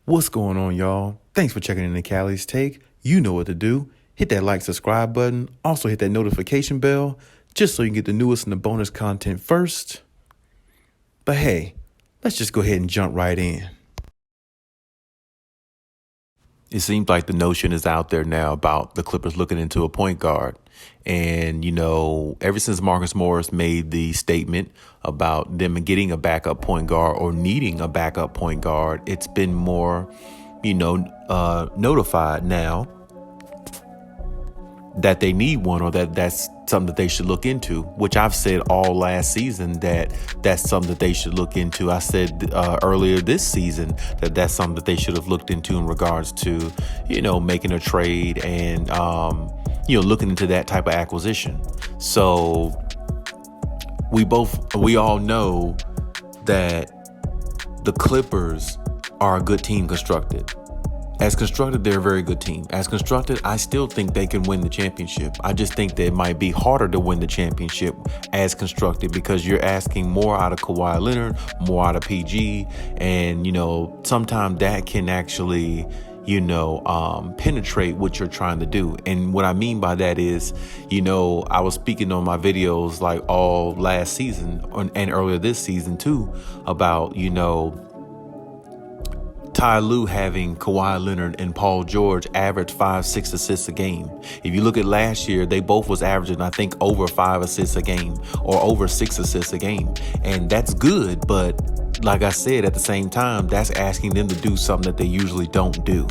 What's going on, y'all? Thanks for checking in the Khaliis Take. You know what to do. Hit that like, subscribe button. Also hit that notification bell just so you can get the newest and the bonus content first. But hey, let's just go ahead and jump right in. It seems like the notion is out there now about the Clippers looking into a point guard. And, ever since Marcus Morris made the statement about them getting a backup point guard or needing a backup point guard, it's been more, notified now that they need one, or that's something that they should look into, which I've said all last season that's something that they should look into. I said earlier this season that's something that they should have looked into in regards to, making a trade and, looking into that type of acquisition. So we all know that the Clippers are a good team constructed. As constructed, they're a very good team. As constructed, I still think they can win the championship. I just think that it might be harder to win the championship as constructed because you're asking more out of Kawhi Leonard, more out of PG. And, sometimes that can actually, penetrate what you're trying to do. And what I mean by that is, I was speaking on my videos like all last season and earlier this season too about, Ty Lue having Kawhi Leonard and Paul George average 5-6 assists a game. If you look at last year, they both was averaging, I think, over 5 assists a game or over 6 assists a game. And that's good. But like I said, at the same time, that's asking them to do something that they usually don't do.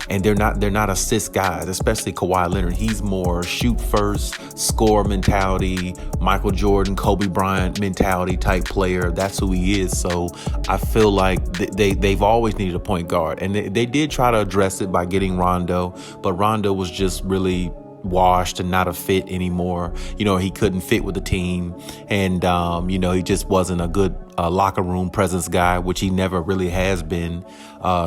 And they're not assist guys, especially Kawhi Leonard. He's more shoot first, score mentality, Michael Jordan, Kobe Bryant mentality type player. That's who he is. So I feel like they've always needed a point guard. And they did try to address it by getting Rondo, but Rondo was just really washed and not a fit anymore. He couldn't fit with the team. And, he just wasn't a good locker room presence guy, which he never really has been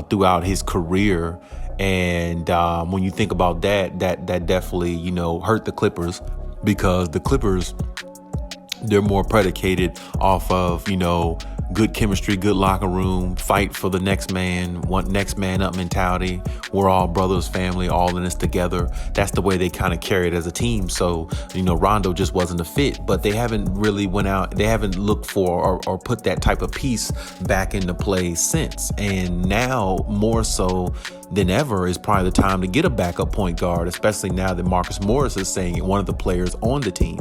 throughout his career. And when you think about that definitely, hurt the Clippers because the Clippers, they're more predicated off of, good chemistry, good locker room, fight for the next man, one next man up mentality. We're all brothers, family, all in this together. That's the way they kind of carry it as a team. So, Rondo just wasn't a fit, but they haven't really went out. They haven't looked for or put that type of piece back into play since. And now more so than ever is probably the time to get a backup point guard, especially now that Marcus Morris is saying one of the players on the team.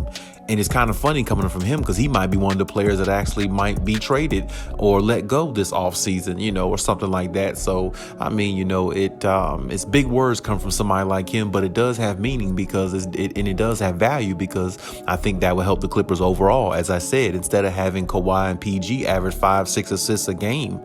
And it's kind of funny coming from him because he might be one of the players that actually might be traded or let go this offseason, or something like that. So, I mean, it's big words come from somebody like him, but it does have meaning because it does have value because I think that will help the Clippers overall. As I said, instead of having Kawhi and PG average 5-6 assists a game,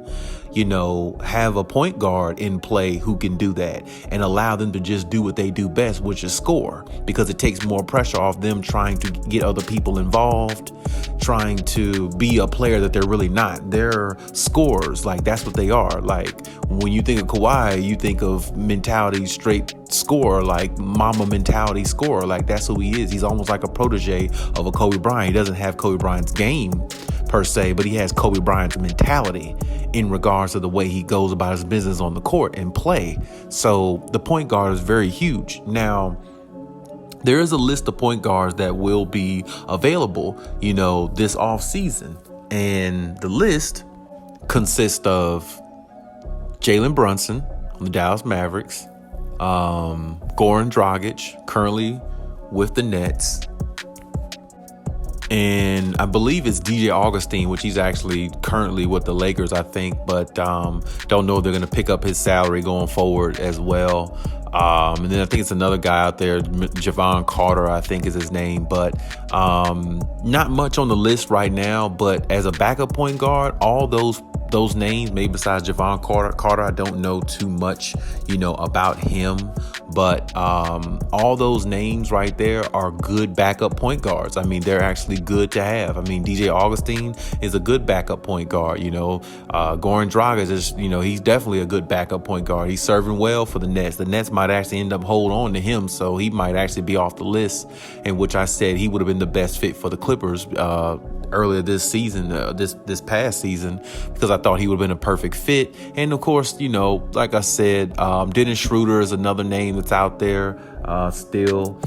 have a point guard in play who can do that and allow them to just do what they do best, which is score, because it takes more pressure off them trying to get other people involved, trying to be a player that they're really not. They're scorers. Like, that's what they are. Like, when you think of Kawhi, you think of mentality, straight scorer, like mama mentality scorer. Like, that's who he is. He's almost like a protege of a Kobe Bryant. He doesn't have Kobe Bryant's game per se, but he has Kobe Bryant's mentality in regards to the way he goes about his business on the court and play. So the point guard is very huge. Now, there is a list of point guards that will be available, this offseason. And the list consists of Jalen Brunson on the Dallas Mavericks, Goran Dragic, currently with the Nets, and I believe it's DJ Augustine, which he's actually currently with the Lakers, I think, but don't know if they're going to pick up his salary going forward as well. And then I think it's another guy out there, Javon Carter, I think is his name, but not much on the list right now. But as a backup point guard, all those names, maybe besides Javon Carter, I don't know too much, about him. But all those names right there are good backup point guards. I mean, they're actually good to have. I mean, DJ Augustine is a good backup point guard. Goran Dragic is, he's definitely a good backup point guard. He's serving well for the Nets. The Nets might actually end up holding on to him, so he might actually be off the list, in which I said he would have been the best fit for the Clippers earlier this season, this past season, because I thought he would have been a perfect fit. And of course, like I said, Dennis Schroeder is another name that's out there still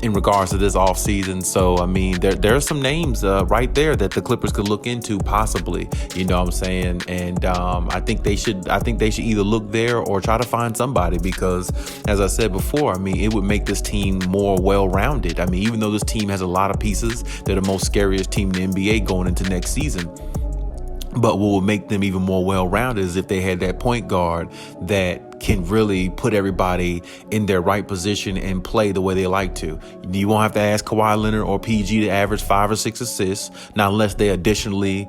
in regards to this offseason. So, I mean, there are some names right there that the Clippers could look into possibly, you know what I'm saying? And I think they should either look there or try to find somebody because, as I said before, I mean, it would make this team more well-rounded. I mean, even though this team has a lot of pieces, they're the most scariest team in the NBA going into next season. But what would make them even more well-rounded is if they had that point guard that can really put everybody in their right position and play the way they like to. You won't have to ask Kawhi Leonard or PG to average 5 or 6 assists, not unless they additionally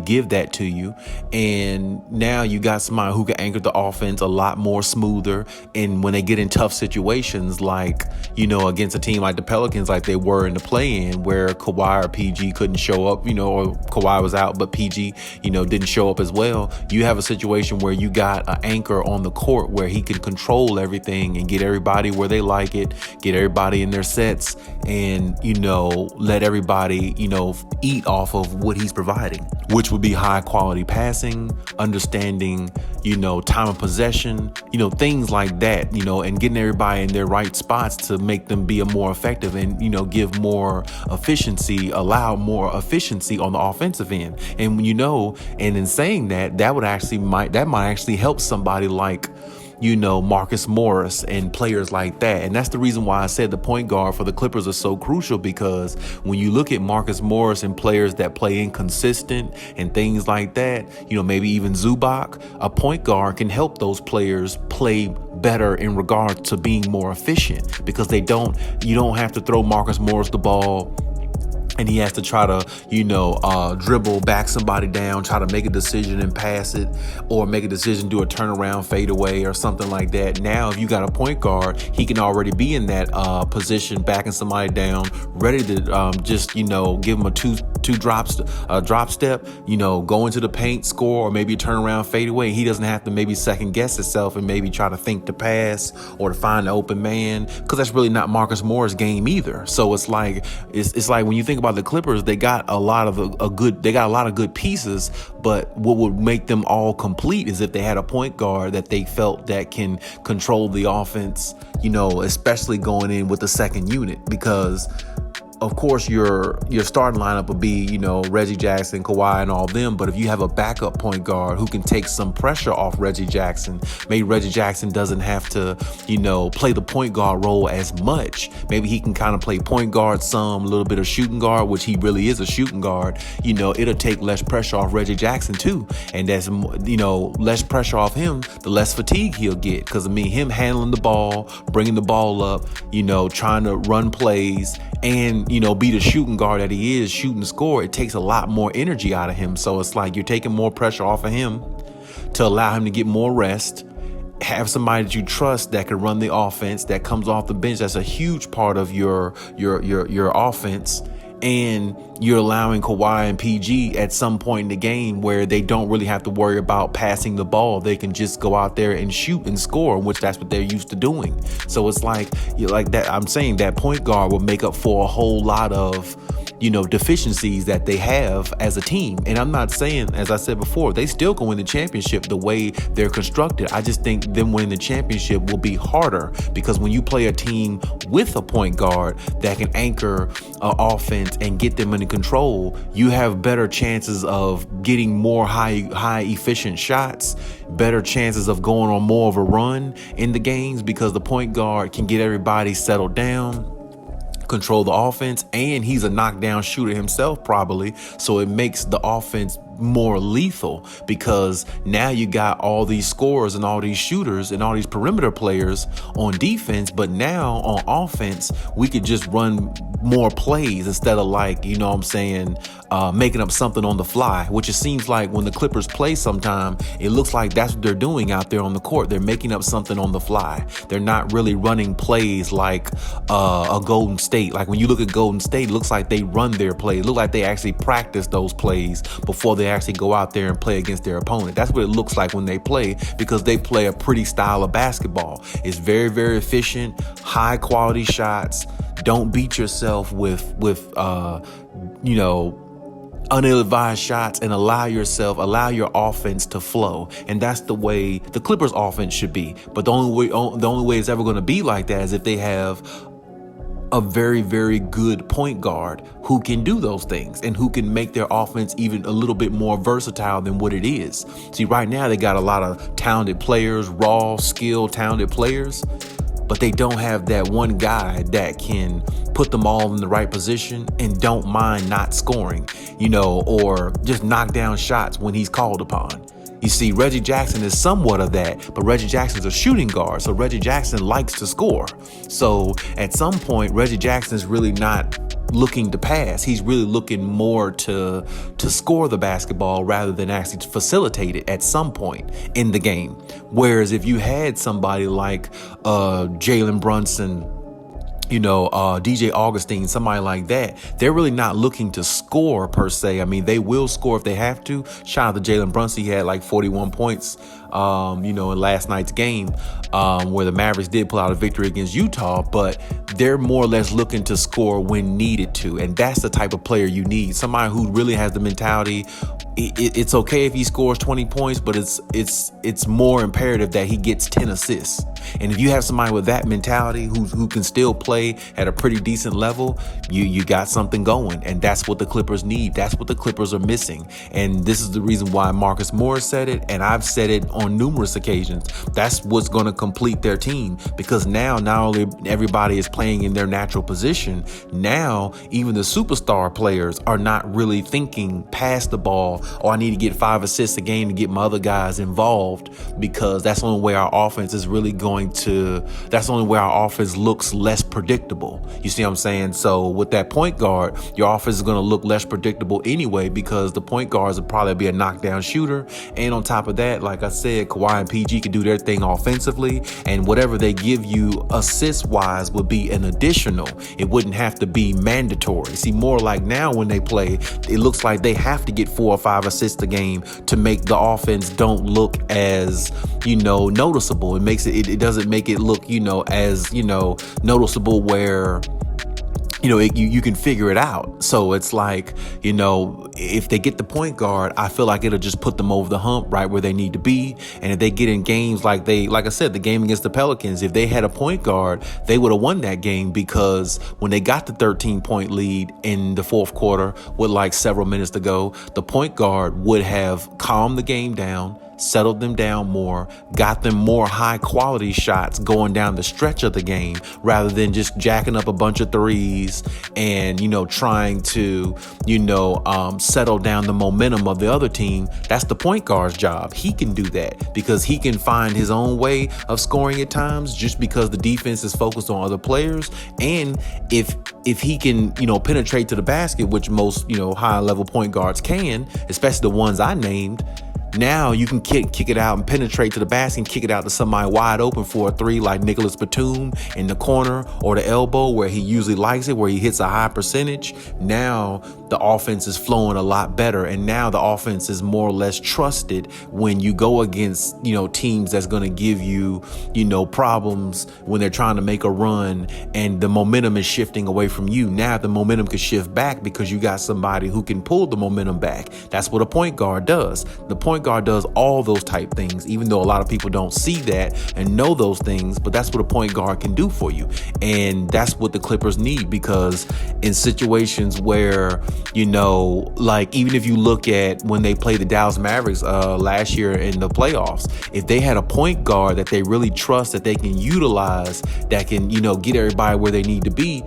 give that to you. And now you got somebody who can anchor the offense a lot more smoother. And when they get in tough situations, like, against a team like the Pelicans, like they were in the play-in, where Kawhi or PG couldn't show up, or Kawhi was out, but PG, didn't show up as well. You have a situation where you got an anchor on the court where he can control everything and get everybody where they like it, get everybody in their sets, and let everybody eat off of what he's providing, which would be high quality passing, understanding time of possession, things like that, and getting everybody in their right spots to make them be a more effective and give more efficiency, allow more efficiency on the offensive end. And and in saying that might actually help somebody like Marcus Morris and players like that. And that's the reason why I said the point guard for the Clippers are so crucial, because when you look at Marcus Morris and players that play inconsistent and things like that, maybe even Zubac, a point guard can help those players play better in regard to being more efficient, because you don't have to throw Marcus Morris the ball and he has to try to, dribble, back somebody down, try to make a decision and pass it, or make a decision, do a turnaround fadeaway or something like that. Now, if you got a point guard, he can already be in that position, backing somebody down, ready to just, give him a two drop step, go into the paint, score, or maybe a turnaround fadeaway. He doesn't have to maybe second guess himself and maybe try to think to pass or to find the open man, because that's really not Marcus Morris' game either. So it's like when you think about the Clippers, they got a lot of good pieces, but what would make them all complete is if they had a point guard that they felt that can control the offense, especially going in with the second unit, because of course, your starting lineup would be, Reggie Jackson, Kawhi, and all them. But if you have a backup point guard who can take some pressure off Reggie Jackson, maybe Reggie Jackson doesn't have to, play the point guard role as much. Maybe he can kind of play point guard some, a little bit of shooting guard, which he really is a shooting guard. It'll take less pressure off Reggie Jackson too. And that's, less pressure off him, the less fatigue he'll get. Because, him handling the ball, bringing the ball up, trying to run plays, and be the shooting guard that he is, shooting the score, it takes a lot more energy out of him. So it's like you're taking more pressure off of him to allow him to get more rest, have somebody that you trust that can run the offense, that comes off the bench. That's a huge part of your offense. And you're allowing Kawhi and PG at some point in the game where they don't really have to worry about passing the ball. They can just go out there and shoot and score, which that's what they're used to doing. So it's like that. I'm saying that point guard will make up for a whole lot of deficiencies that they have as a team. And I'm not saying, as I said before, they still can win the championship the way they're constructed. I just think them winning the championship will be harder, because when you play a team with a point guard that can anchor offense and get them into control, you have better chances of getting more high efficient shots, better chances of going on more of a run in the games, because the point guard can get everybody settled down, control the offense, and he's a knockdown shooter himself probably, so it makes the offense more lethal, because now you got all these scorers and all these shooters and all these perimeter players on defense, but now on offense we could just run more plays instead of making up something on the fly, which it seems like when the Clippers play sometime, it looks like that's what they're doing out there on the court. They're making up something on the fly. They're not really running plays like a Golden State. Like when you look at Golden State, it looks like they run their plays. It looks like they actually practice those plays before they actually go out there and play against their opponent. That's what it looks like when they play, because they play a pretty style of basketball. It's very, very efficient, high quality shots. Don't beat yourself with unill-advised shots and allow your offense to flow. And that's the way the Clippers offense should be. But the only way it's ever going to be like that is if they have a very, very good point guard who can do those things and who can make their offense even a little bit more versatile than what it is. See, right now they got a lot of talented players, raw, skilled, talented players, but they don't have that one guy that can put them all in the right position and don't mind not scoring, or just knock down shots when he's called upon. You see, Reggie Jackson is somewhat of that, but Reggie Jackson's a shooting guard, so Reggie Jackson likes to score. So at some point, Reggie Jackson is really not looking to pass. He's really looking more to score the basketball rather than actually to facilitate it at some point in the game. Whereas if you had somebody like Jalen Brunson, DJ Augustine, somebody like that, they're really not looking to score per se. I mean, they will score if they have to. Shout out to Jalen Brunson. He had like 41 points, in last night's game, where the Mavericks did pull out a victory against Utah, but they're more or less looking to score when needed to. And that's the type of player you need. Somebody who really has the mentality. It's okay if he scores 20 points, but it's more imperative that he gets 10 assists. And if you have somebody with that mentality who can still play at a pretty decent level, you got something going. And that's what the Clippers need. That's what the Clippers are missing. And this is the reason why Marcus Morris said it, and I've said it on numerous occasions. That's what's going to complete their team, because now not only everybody is playing in their natural position, now even the superstar players are not really thinking past the ball, or I need to get 5 assists a game to get my other guys involved, because that's the only way our offense is really that's the only way our offense looks less predictable. You see what I'm saying? So with that point guard, your offense is going to look less predictable anyway, because the point guards will probably be a knockdown shooter. And on top of that, like I said, Kawhi and PG can do their thing offensively, and whatever they give you assist wise would be an additional. It wouldn't have to be mandatory. See, more like now when they play, it looks like they have to get 4 or 5 assists a game to make the offense don't look as, noticeable. It doesn't make it look, as, noticeable where, you can figure it out. So it's like, if they get the point guard, I feel like it'll just put them over the hump right where they need to be. And if they get in games like I said, the game against the Pelicans, if they had a point guard, they would have won that game, because when they got the 13-point lead in the fourth quarter with like several minutes to go, the point guard would have calmed the game down, settled them down more, got them more high quality shots going down the stretch of the game, rather than just jacking up a bunch of threes and, trying to, settle down the momentum of the other team. That's the point guard's job. He can do that because he can find his own way of scoring at times, just because the defense is focused on other players. And if he can, penetrate to the basket, which most, high level point guards can, especially the ones I named, now you can kick it out and penetrate to the basket and kick it out to somebody wide open for a 3, like Nicholas Batum in the corner or the elbow, where he usually likes it, where he hits a high percentage. Now the offense is flowing a lot better, and now the offense is more or less trusted when you go against, teams that's going to give you, problems when they're trying to make a run and the momentum is shifting away from you. Now the momentum could shift back because you got somebody who can pull the momentum back. That's what a point guard does. The point guard does all those type things, even though a lot of people don't see that and know those things, but that's what a point guard can do for you. And that's what the Clippers need, because in situations where, like even if you look at when they played the Dallas Mavericks last year in the playoffs, if they had a point guard that they really trust, that they can utilize, that can, get everybody where they need to be,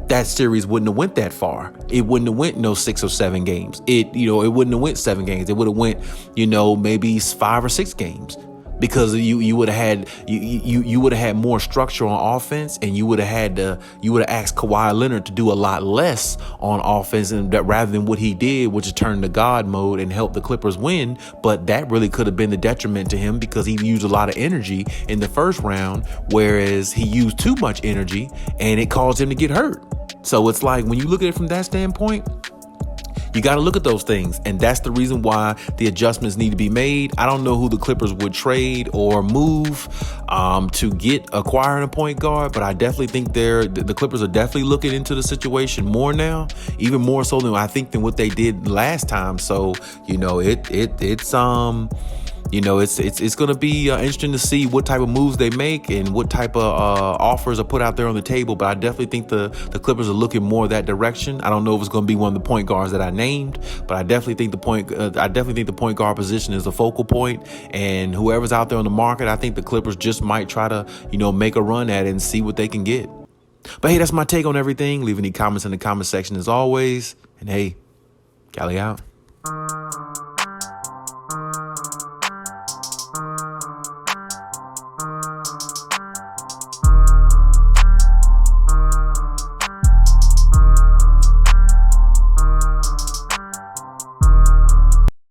that series wouldn't have went that far. It wouldn't have went 6 or 7 games. It wouldn't have went 7 games. It would have went, maybe 5 or 6 games, because you would have had more structure on offense, and you would have asked Kawhi Leonard to do a lot less on offense, and that rather than what he did, which is turn to God mode and help the Clippers win. But that really could have been the detriment to him, because he used a lot of energy in the first round, whereas he used too much energy and it caused him to get hurt. So it's like, when you look at it from that standpoint, You got to look at those things. And that's the reason why the adjustments need to be made. I don't know who the Clippers would trade or move to get acquiring a point guard, but I definitely think the Clippers are definitely looking into the situation more now, even more so than I think than what they did last time. So, it's going to be interesting to see what type of moves they make and what type of offers are put out there on the table. But I definitely think the Clippers are looking more that direction. I don't know if it's going to be one of the point guards that I named, but I definitely think the point guard position is the focal point. And whoever's out there on the market, I think the Clippers just might try to make a run at it and see what they can get. But hey, that's my take on everything. Leave any comments in the comment section as always. And hey, Khaliis out.